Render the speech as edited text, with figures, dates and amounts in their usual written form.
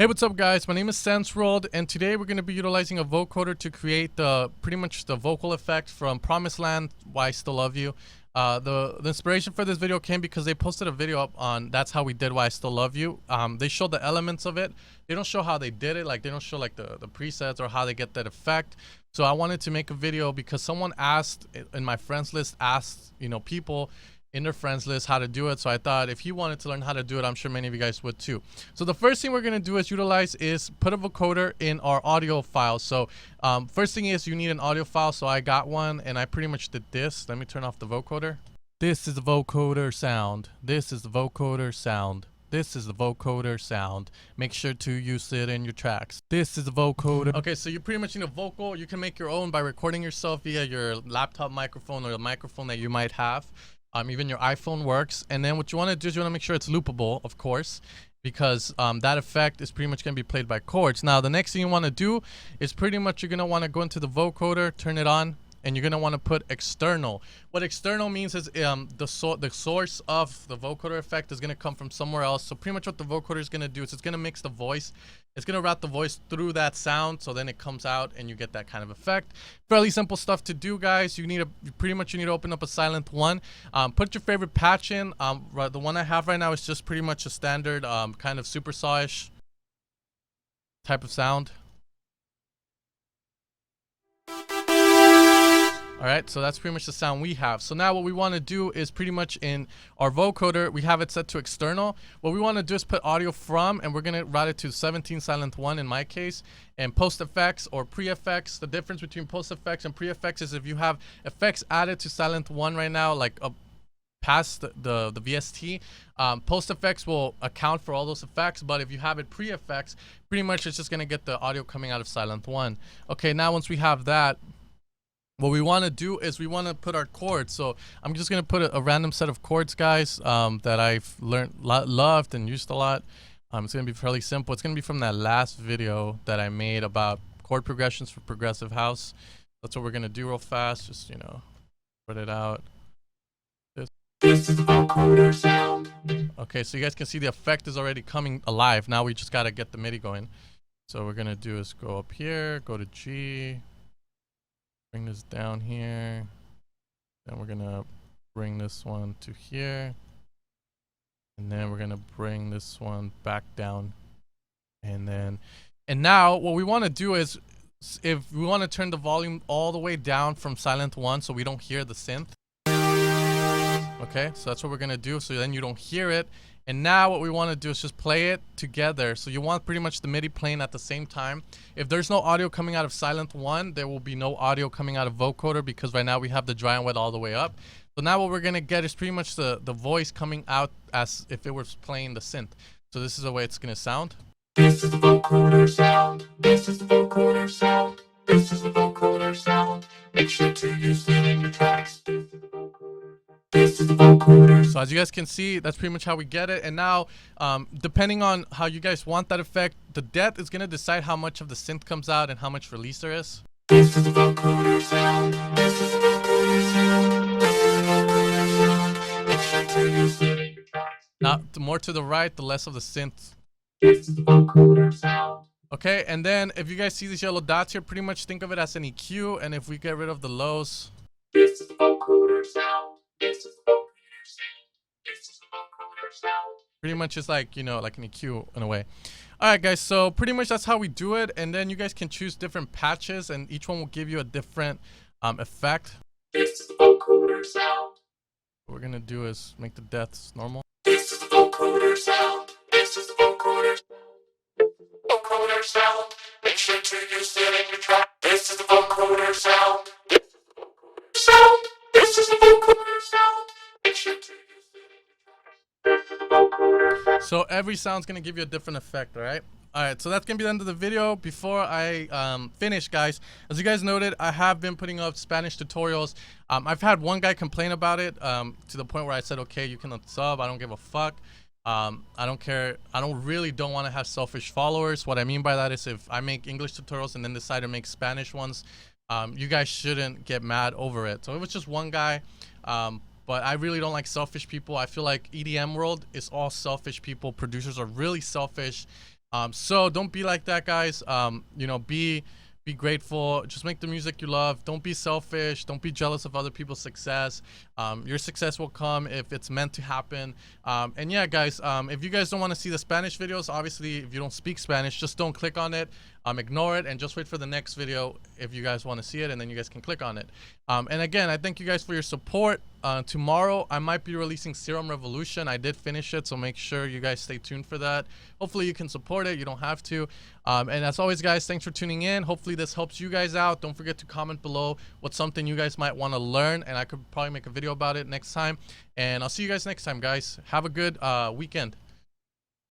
Hey, what's up guys? My name is SenseWorld, and today we're going to be utilizing a vocoder to create pretty much the vocal effect from Promised Land, Why I Still Love You. The inspiration for this video came because they posted a video up on That's How We Did Why I Still Love You. They showed the elements of it. They don't show how they did it, like they don't show like the presets or how they get that effect. So I wanted to make a video because someone asked in my friends list, people in their friends list how to do it. So I thought if you wanted to learn how to do it, I'm sure many of you guys would too. So the first thing we're going to do is put a vocoder in our audio file. So first thing is you need an audio file. So I got one and I pretty much did this. Let me turn off the vocoder. This is the vocoder sound. This is the vocoder sound. This is the vocoder sound. Make sure to use it in your tracks. This is the vocoder. Okay, so you pretty much need a vocal. You can make your own by recording yourself via your laptop microphone or the microphone that you might have. Even your iPhone works. And then what you want to do is you want to make sure it's loopable, of course, because that effect is pretty much going to be played by chords. Now, the next thing you want to do is pretty much you're going to want to go into the vocoder, turn it on, and you're going to want to put external. What external means is the source of the vocoder effect is going to come from somewhere else. So pretty much what the vocoder is going to do is it's going to mix the voice. It's going to route the voice through that sound, so then it comes out and you get that kind of effect. Fairly simple stuff to do, guys. You need to open up a Silent One. Put your favorite patch in. The one I have right now is just pretty much a standard kind of supersaw-ish type of sound. Alright, so that's pretty much the sound we have. So now what we want to do is pretty much in our vocoder, we have it set to external. What we want to do is put audio from, and we're going to route it to 17 Silent 1 in my case, and post effects or pre-effects. The difference between post effects and pre-effects is if you have effects added to Silent 1 right now, like past the VST, post effects will account for all those effects, but if you have it pre-effects, pretty much it's just going to get the audio coming out of Silent 1. Okay, now once we have that, what we want to do is we want to put our chords. So I'm just going to put a random set of chords, guys, that I've loved and used a lot. It's going to be fairly simple. It's going to be from that last video that I made about chord progressions for progressive house. That's what we're going to do real fast. Just, put it out. This is the vocoder sound. Okay, so you guys can see the effect is already coming alive. Now we just got to get the MIDI going. So what we're going to do is go up here, go to G. Bring this down here, then we're gonna bring this one to here, and then we're gonna bring this one back down, and now what we want to do is, if we want to turn the volume all the way down from Silent 1 so we don't hear the synth. Okay, so that's what we're gonna do, so then you don't hear it. And now what we want to do is just play it together. So you want pretty much the MIDI playing at the same time. If there's no audio coming out of Silent 1, there will be no audio coming out of vocoder, because right now we have the dry and wet all the way up. So now what we're going to get is pretty much the voice coming out as if it was playing the synth. So this is the way it's going to sound. This is the vocoder sound. This is the vocoder sound. This is the vocoder sound. Make sure to use it in your tracks. This is the vocoder. So as you guys can see, that's pretty much how we get it. And now, depending on how you guys want that effect, the depth is going to decide how much of the synth comes out and how much release there is. This is the vocoder sound. This is the vocoder sound. This is the vocoder sound. Make sure to use it in your tracks. Now, the more to the right, the less of the synth. This is the vocoder sound. Okay, and then if you guys see these yellow dots here, pretty much think of it as an EQ. And if we get rid of the lows, this is the vocoder sound. This is the vocoder sound. This is the vocoder sound. Pretty much it's like, like an EQ in a way. Alright guys, so pretty much that's how we do it. And then you guys can choose different patches and each one will give you a different effect. This is the vocoder sound. What we're going to do is make the depths normal. This is the vocoder sound. This is the vocoder sound. Vocoder sound. Make sure to use it in your track. This is the vocoder sound. This is the vocoder sound. This is the vocoder sound. Make sure to use it. This is the vocoder sound. So every sound's gonna give you a different effect, alright? Alright, so that's gonna be the end of the video. Before I finish, guys, as you guys noted, I have been putting up Spanish tutorials. I've had one guy complain about it to the point where I said, okay, you can sub, I don't give a fuck. I don't care. I don't want to have selfish followers. What I mean by that is if I make English tutorials and then decide to make Spanish ones, you guys shouldn't get mad over it. So it was just one guy, but I really don't like selfish people. I feel like EDM world is all selfish people. Producers are really selfish. So don't be like that, guys. You know, be grateful. Just make the music you love. Don't be selfish. Don't be jealous of other people's success. Your success will come if it's meant to happen. And yeah, guys, if you guys don't want to see the Spanish videos, obviously, if you don't speak Spanish, just don't click on it. Ignore it and just wait for the next video if you guys want to see it, and then you guys can click on it. And again, I thank you guys for your support. Tomorrow I might be releasing Serum Revolution. I did finish it, so make sure you guys stay tuned for that. Hopefully you can support it. You don't have to. And as always, guys, thanks for tuning in. Hopefully this helps you guys out. Don't forget to comment below what's something you guys might want to learn, and I could probably make a video about it next time. And I'll see you guys next time, guys. Have a good weekend.